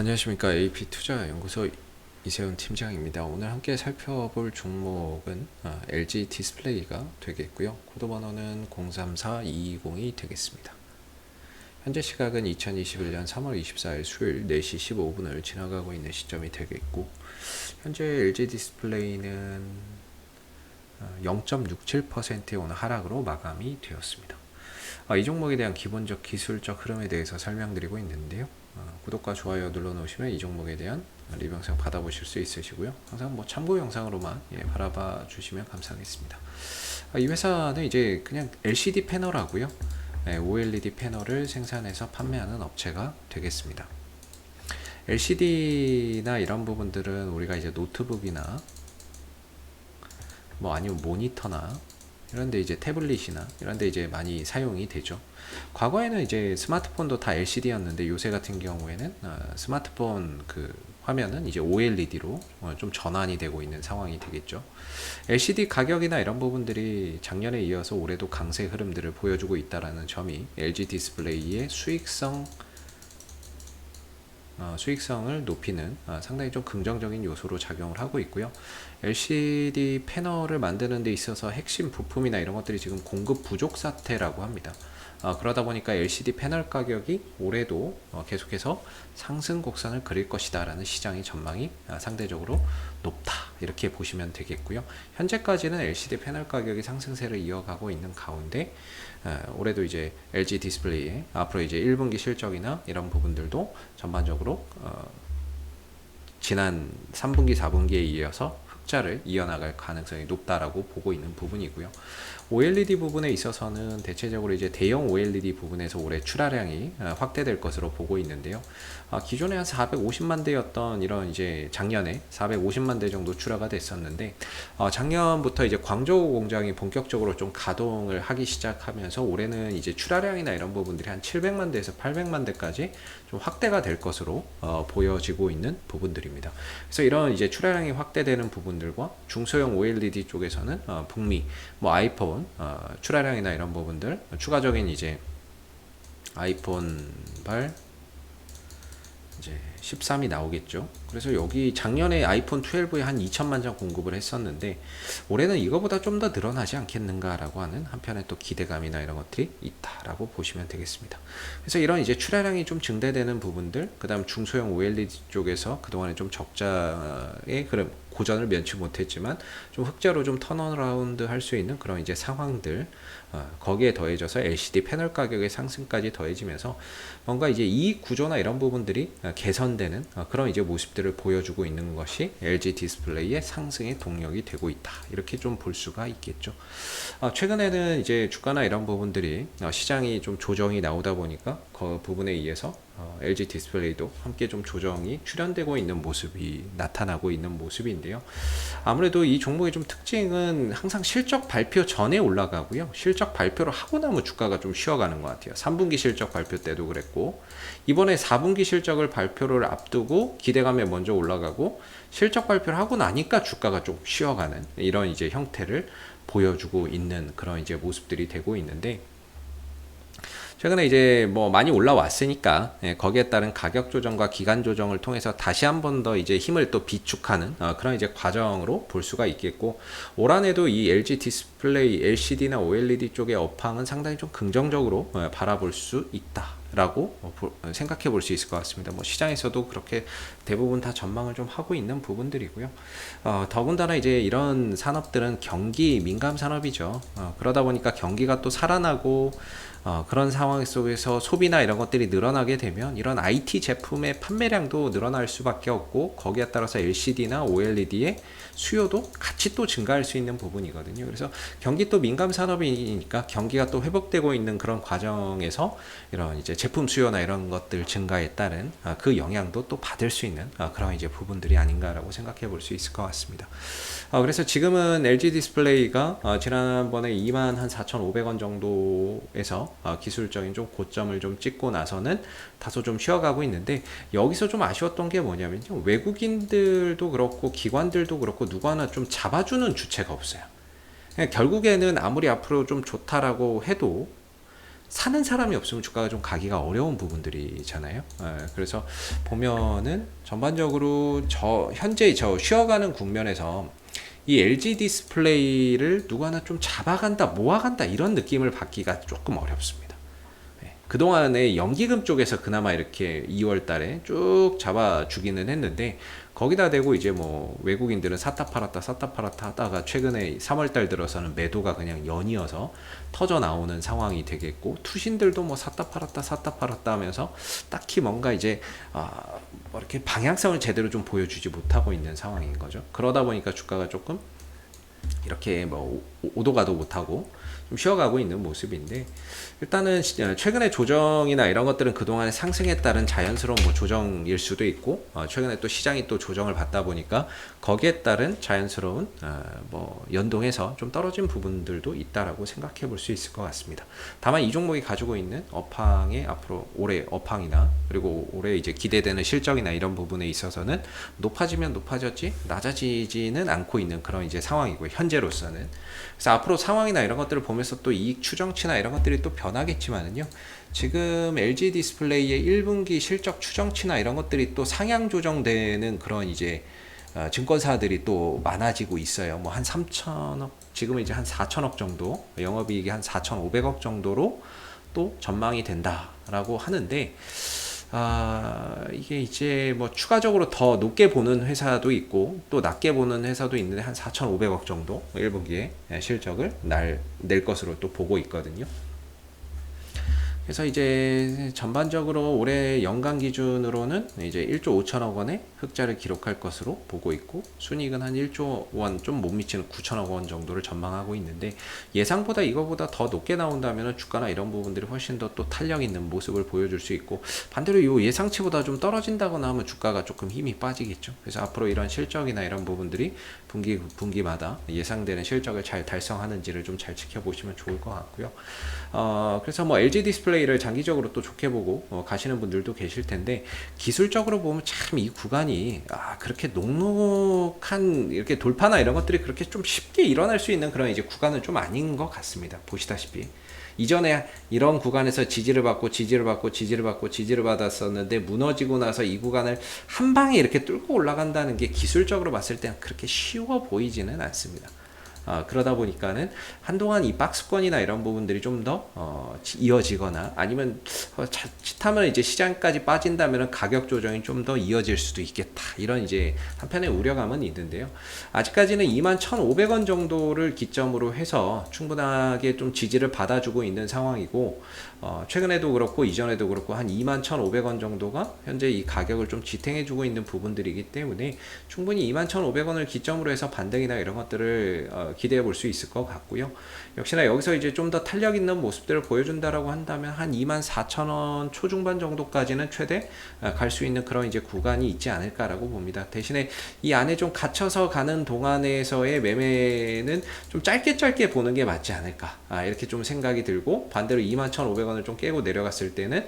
안녕하십니까. AP투자연구소 이세훈 팀장입니다. 오늘 함께 살펴볼 종목은 LG 디스플레이가 되겠고요. 코드번호는 034220이 되겠습니다. 현재 시각은 2021년 3월 24일 수요일 4시 15분을 지나가고 있는 시점이 되겠고, 현재 LG 디스플레이는 0.67%의 오늘 하락으로 마감이 되었습니다. 이 종목에 대한 기본적 기술적 흐름에 대해서 설명드리고 있는데요. 구독과 좋아요 눌러놓으시면 이 종목에 대한 리뷰 영상 받아보실 수 있으시고요. 항상 참고 영상으로만 바라봐 주시면 감사하겠습니다. 이 회사는 이제 그냥 LCD 패널하고요, OLED 패널을 생산해서 판매하는 업체가 되겠습니다. LCD나 이런 부분들은 우리가 이제 노트북이나 아니면 모니터나 이런데 이제 태블릿이나 이런데 이제 많이 사용이 되죠. 과거에는 이제 스마트폰도 다 LCD였는데 요새 같은 경우에는 스마트폰 그 화면은 이제 OLED로 좀 전환이 되고 있는 상황이 되겠죠. LCD 가격이나 이런 부분들이 작년에 이어서 올해도 강세 흐름들을 보여주고 있다라는 점이 LG 디스플레이의 수익성을 높이는 상당히 좀 긍정적인 요소로 작용을 하고 있고요. LCD 패널을 만드는 데 있어서 핵심 부품이나 이런 것들이 지금 공급 부족 사태라고 합니다. 그러다 보니까 LCD 패널 가격이 올해도 계속해서 상승 곡선을 그릴 것이다 라는 시장의 전망이 상대적으로 높다, 이렇게 보시면 되겠고요. 현재까지는 LCD 패널 가격이 상승세를 이어가고 있는 가운데 올해도 이제 LG 디스플레이의 앞으로 이제 1분기 실적이나 이런 부분들도 전반적으로 지난 3분기, 4분기에 이어서 흑자를 이어나갈 가능성이 높다라고 보고 있는 부분이고요. OLED 부분에 있어서는 대체적으로 이제 대형 OLED 부분에서 올해 출하량이 확대될 것으로 보고 있는데요. 기존에 한 450만 대였던 이런 이제 작년에 450만 대 정도 출하가 됐었는데, 작년부터 이제 광저우 공장이 본격적으로 좀 가동을 하기 시작하면서 올해는 이제 출하량이나 이런 부분들이 한 700만 대에서 800만 대까지 좀 확대가 될 것으로 보여지고 있는 부분들입니다. 그래서 이런 이제 출하량이 확대되는 부분들과 중소형 OLED 쪽에서는 북미, 아이폰 출하량이나 이런 부분들, 추가적인 이제 아이폰발 이제 13이 나오겠죠. 그래서 여기 작년에 아이폰 12에 한 2천만 장 공급을 했었는데 올해는 이거보다 좀 더 늘어나지 않겠는가라고 하는 한편의 또 기대감이나 이런 것들이 있다라고 보시면 되겠습니다. 그래서 이런 이제 출하량이 좀 증대되는 부분들, 그다음 중소형 OLED 쪽에서 그동안에 좀 적자의 그런 고전을 면치 못했지만 좀 흑자로 좀 턴어라운드 할 수 있는 그런 이제 상황들, 거기에 더해져서 LCD 패널 가격의 상승까지 더해지면서 뭔가 이제 이익 구조나 이런 부분들이 개선되는 그런 이제 모습들을 보여주고 있는 것이 LG 디스플레이의 상승의 동력이 되고 있다, 이렇게 좀 볼 수가 있겠죠. 최근에는 이제 주가나 이런 부분들이 시장이 좀 조정이 나오다 보니까 그 부분에 의해서 LG 디스플레이도 함께 좀 조정이 출현되고 있는 모습이 나타나고 있는 모습인데요. 아무래도 이 종목의 좀 특징은 항상 실적 발표 전에 올라가고요. 실적 발표를 하고 나면 주가가 좀 쉬어가는 것 같아요. 3분기 실적 발표 때도 그랬고, 이번에 4분기 실적을 발표를 앞두고 기대감에 먼저 올라가고 실적 발표를 하고 나니까 주가가 좀 쉬어가는 이런 이제 형태를 보여주고 있는 그런 이제 모습들이 되고 있는데, 최근에 이제 많이 올라왔으니까 거기에 따른 가격 조정과 기간 조정을 통해서 다시 한 번 더 이제 힘을 또 비축하는 그런 이제 과정으로 볼 수가 있겠고, 올 한해도 이 LG 디스플레이 LCD나 OLED 쪽의 업황은 상당히 좀 긍정적으로 바라볼 수 있다라고 생각해 볼 수 있을 것 같습니다. 시장에서도 그렇게 대부분 다 전망을 좀 하고 있는 부분들이고요. 더군다나 이제 이런 산업들은 경기 민감 산업이죠. 그러다 보니까 경기가 또 살아나고 그런 상황 속에서 소비나 이런 것들이 늘어나게 되면 이런 IT 제품의 판매량도 늘어날 수밖에 없고, 거기에 따라서 LCD나 OLED의 수요도 같이 또 증가할 수 있는 부분이거든요. 그래서 경기 또 민감 산업이니까 경기가 또 회복되고 있는 그런 과정에서 이런 이제 제품 수요나 이런 것들 증가에 따른 그 영향도 또 받을 수 있는 그런 이제 부분들이 아닌가라고 생각해 볼 수 있을 것 같습니다. 그래서 지금은 LG 디스플레이가 지난번에 24,500원 정도에서 기술적인 좀 고점을 좀 찍고 나서는 다소 좀 쉬어가고 있는데, 여기서 좀 아쉬웠던 게 뭐냐면요, 외국인들도 그렇고 기관들도 그렇고 누구 하나 좀 잡아주는 주체가 없어요. 결국에는 아무리 앞으로 좀 좋다라고 해도 사는 사람이 없으면 주가가 좀 가기가 어려운 부분들이잖아요. 그래서 보면은 전반적으로 현재 쉬어가는 국면에서 이 LG 디스플레이를 누구 하나 좀 잡아간다, 모아간다 이런 느낌을 받기가 조금 어렵습니다. 그동안에 연기금 쪽에서 그나마 이렇게 2월 달에 쭉 잡아주기는 했는데, 거기다 대고 이제 뭐 외국인들은 샀다 팔았다 하다가 최근에 3월 달 들어서는 매도가 그냥 연이어서 터져 나오는 상황이 되겠고, 투신들도 뭐 샀다 팔았다 하면서 딱히 뭔가 이제 뭐 이렇게 방향성을 제대로 좀 보여주지 못하고 있는 상황인 거죠. 그러다 보니까 주가가 조금 이렇게 뭐 오도가도 못하고 좀 쉬어가고 있는 모습인데, 일단은 최근에 조정이나 이런 것들은 그동안의 상승에 따른 자연스러운 뭐 조정일 수도 있고, 최근에 또 시장이 또 조정을 받다 보니까 거기에 따른 자연스러운 뭐 연동해서 좀 떨어진 부분들도 있다라고 생각해 볼 수 있을 것 같습니다. 다만 이 종목이 가지고 있는 업황의 앞으로 올해 업황이나 그리고 올해 이제 기대되는 실적이나 이런 부분에 있어서는 높아지면 높아졌지 낮아지지는 않고 있는 그런 이제 상황이고요, 현재로서는. 그래서 앞으로 상황이나 이런 것들을 보면서 또 이익 추정치나 이런 것들이 또 변하겠지만은요, 지금 LG 디스플레이의 1분기 실적 추정치나 이런 것들이 또 상향 조정되는 그런 이제 증권사들이 또 많아지고 있어요. 뭐 한 3천억, 지금은 이제 한 4천억 정도, 영업이익이 한 4,500억 정도로 또 전망이 된다라고 하는데, 이게 이제 뭐 추가적으로 더 높게 보는 회사도 있고 또 낮게 보는 회사도 있는데, 한 4,500억 정도 1분기에 실적을 낼 것으로 또 보고 있거든요. 그래서 이제 전반적으로 올해 연간 기준으로는 이제 1조 5천억 원의 흑자를 기록할 것으로 보고 있고, 순이익은 한 1조 원 좀 못 미치는 9천억 원 정도를 전망하고 있는데, 예상보다 이거보다 더 높게 나온다면 주가나 이런 부분들이 훨씬 더 또 탄력 있는 모습을 보여줄 수 있고, 반대로 이 예상치보다 좀 떨어진다거나 하면 주가가 조금 힘이 빠지겠죠. 그래서 앞으로 이런 실적이나 이런 부분들이 분기마다 예상되는 실적을 잘 달성하는지를 좀 잘 지켜보시면 좋을 것 같고요. 그래서 뭐 LG 디스플레이를 장기적으로 또 좋게 보고 가시는 분들도 계실 텐데, 기술적으로 보면 참 이 구간이 그렇게 녹록한 이렇게 돌파나 이런 것들이 그렇게 좀 쉽게 일어날 수 있는 그런 이제 구간은 좀 아닌 것 같습니다. 보시다시피 이전에 이런 구간에서 지지를 받았었는데, 무너지고 나서 이 구간을 한 방에 이렇게 뚫고 올라간다는 게 기술적으로 봤을 때는 그렇게 쉬워 보이지는 않습니다. 그러다 보니까는 한동안 이 박스권이나 이런 부분들이 좀 더 이어지거나, 아니면 자칫하면 이제 시장까지 빠진다면 가격 조정이 좀 더 이어질 수도 있겠다, 이런 이제 한편의 우려감은 있는데요. 아직까지는 21,500원 정도를 기점으로 해서 충분하게 좀 지지를 받아주고 있는 상황이고, 최근에도 그렇고 이전에도 그렇고 한 21,500원 정도가 현재 이 가격을 좀 지탱해주고 있는 부분들이기 때문에, 충분히 21,500원을 기점으로 해서 반등이나 이런 것들을 기대해 볼 수 있을 것 같고요. 역시나 여기서 이제 좀 더 탄력 있는 모습들을 보여준다라고 한다면 한 24,000원 초중반 정도까지는 최대 갈 수 있는 그런 이제 구간이 있지 않을까라고 봅니다. 대신에 이 안에 좀 갇혀서 가는 동안에서의 매매는 좀 짧게 보는 게 맞지 않을까, 이렇게 좀 생각이 들고, 반대로 21,500원을 좀 깨고 내려갔을 때는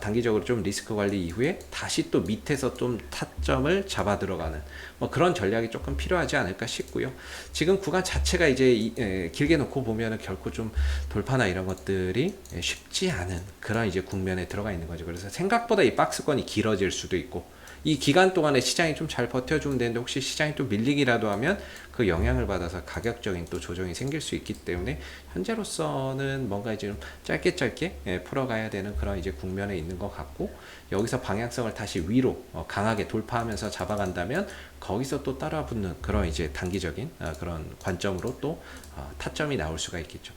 단기적으로 좀 리스크 관리 이후에 다시 또 밑에서 좀 타점을 잡아 들어가는 뭐 그런 전략이 조금 필요하지 않을까 싶고요. 지금 구간 자체가 이제 길게 놓고 보면은 결코 좀 돌파나 이런 것들이 쉽지 않은 그런 이제 국면에 들어가 있는 거죠. 그래서 생각보다 이 박스권이 길어질 수도 있고, 이 기간 동안에 시장이 좀 잘 버텨주면 되는데, 혹시 시장이 또 밀리기라도 하면 그 영향을 받아서 가격적인 또 조정이 생길 수 있기 때문에, 현재로서는 뭔가 이제 좀 짧게 풀어가야 되는 그런 이제 국면에 있는 것 같고, 여기서 방향성을 다시 위로 강하게 돌파하면서 잡아간다면 거기서 또 따라붙는 그런 이제 단기적인 그런 관점으로 또 타점이 나올 수가 있겠죠.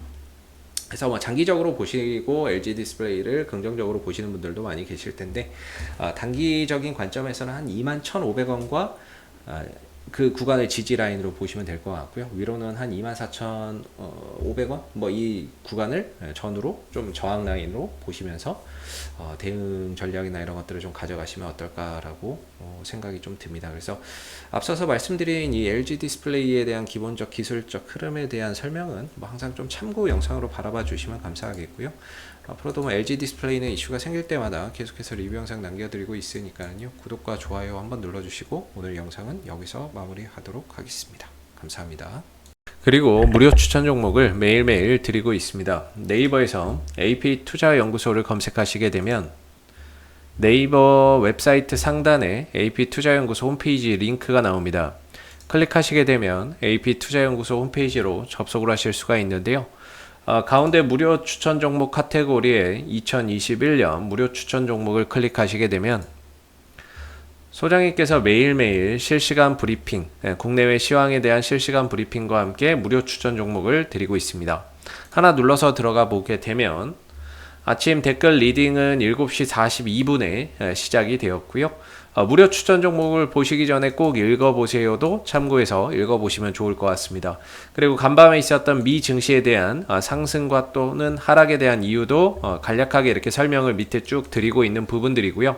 그래서 뭐 장기적으로 보시고 LG 디스플레이를 긍정적으로 보시는 분들도 많이 계실 텐데, 단기적인 관점에서는 한 21,500원과 그 구간을 지지 라인으로 보시면 될 것 같고요. 위로는 한 24,500원 뭐 이 구간을 전후로 좀 저항 라인으로 보시면서 대응 전략이나 이런 것들을 좀 가져가시면 어떨까라고 생각이 좀 듭니다. 그래서 앞서서 말씀드린 이 LG 디스플레이에 대한 기본적 기술적 흐름에 대한 설명은 뭐 항상 좀 참고 영상으로 바라봐 주시면 감사하겠고요. 앞으로도 뭐 LG 디스플레이는 이슈가 생길 때마다 계속해서 리뷰 영상 남겨드리고 있으니까요. 구독과 좋아요 한번 눌러주시고, 오늘 영상은 여기서 마무리하도록 하겠습니다. 감사합니다. 그리고 무료 추천 종목을 매일매일 드리고 있습니다. 네이버에서 AP투자연구소를 검색하시게 되면 네이버 웹사이트 상단에 AP투자연구소 홈페이지 링크가 나옵니다. 클릭하시게 되면 AP투자연구소 홈페이지로 접속을 하실 수가 있는데요. 가운데 무료 추천 종목 카테고리에 2021년 무료 추천 종목을 클릭하시게 되면 소장님께서 매일매일 실시간 브리핑, 국내외 시황에 대한 실시간 브리핑과 함께 무료 추천 종목을 드리고 있습니다. 하나 눌러서 들어가 보게 되면 아침 댓글 리딩은 7시 42분에 시작이 되었고요. 무료 추천 종목을 보시기 전에 꼭 읽어보세요도 참고해서 읽어보시면 좋을 것 같습니다. 그리고 간밤에 있었던 미 증시에 대한 상승과 또는 하락에 대한 이유도 간략하게 이렇게 설명을 밑에 쭉 드리고 있는 부분들이고요.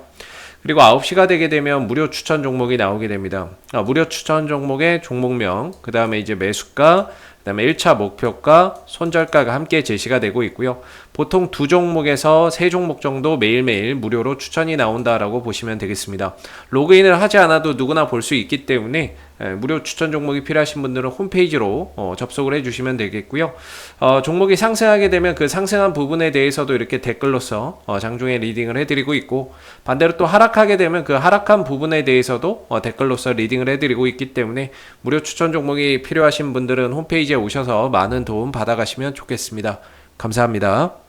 그리고 9시가 되게 되면 무료 추천 종목이 나오게 됩니다. 무료 추천 종목의 종목명, 그 다음에 이제 매수가, 그 다음에 1차 목표가, 손절가가 함께 제시가 되고 있고요. 보통 2종목에서 3종목 정도 매일매일 무료로 추천이 나온다라고 보시면 되겠습니다. 로그인을 하지 않아도 누구나 볼 수 있기 때문에 무료 추천 종목이 필요하신 분들은 홈페이지로 접속을 해주시면 되겠고요. 종목이 상승하게 되면 그 상승한 부분에 대해서도 이렇게 댓글로서 장중에 리딩을 해드리고 있고, 반대로 또 하락하게 되면 그 하락한 부분에 대해서도 댓글로서 리딩을 해드리고 있기 때문에 무료 추천 종목이 필요하신 분들은 홈페이지에 오셔서 많은 도움 받아가시면 좋겠습니다. 감사합니다.